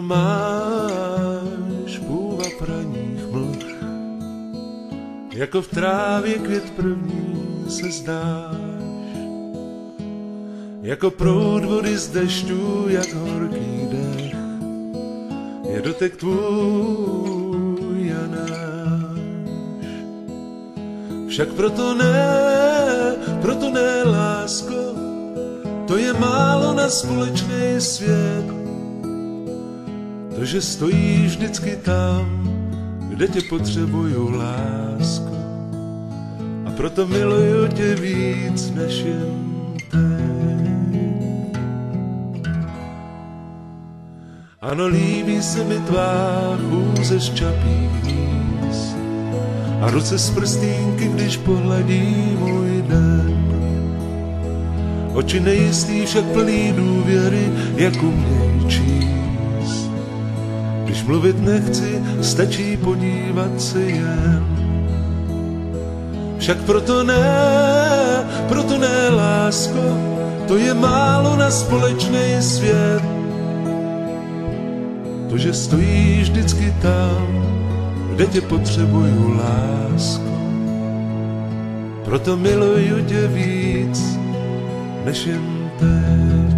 máš půvab ranních mlh, jako v trávě květ první se zdáš, jako proud vody z dešťů, jak horký dech, je dotek tvůj a náš. Však proto ne, lásko, to je málo na společný svět, to, že stojíš vždycky tam, kde tě potřebuju, lásko, a proto miluju tě víc než jen teď. Ano, líbí se mi tvá chůze z čapích hníz a ruce z prstínky, když pohladí můj den. Oči nejistý, však plný důvěry, jak uměj číst. Když mluvit nechci, stačí podívat se jen. Však proto ne, lásko, to je málo na společný svět, to, že stojíš vždycky tam, kde tě potřebuju, lásko. Proto miluju tě víc než jen teď.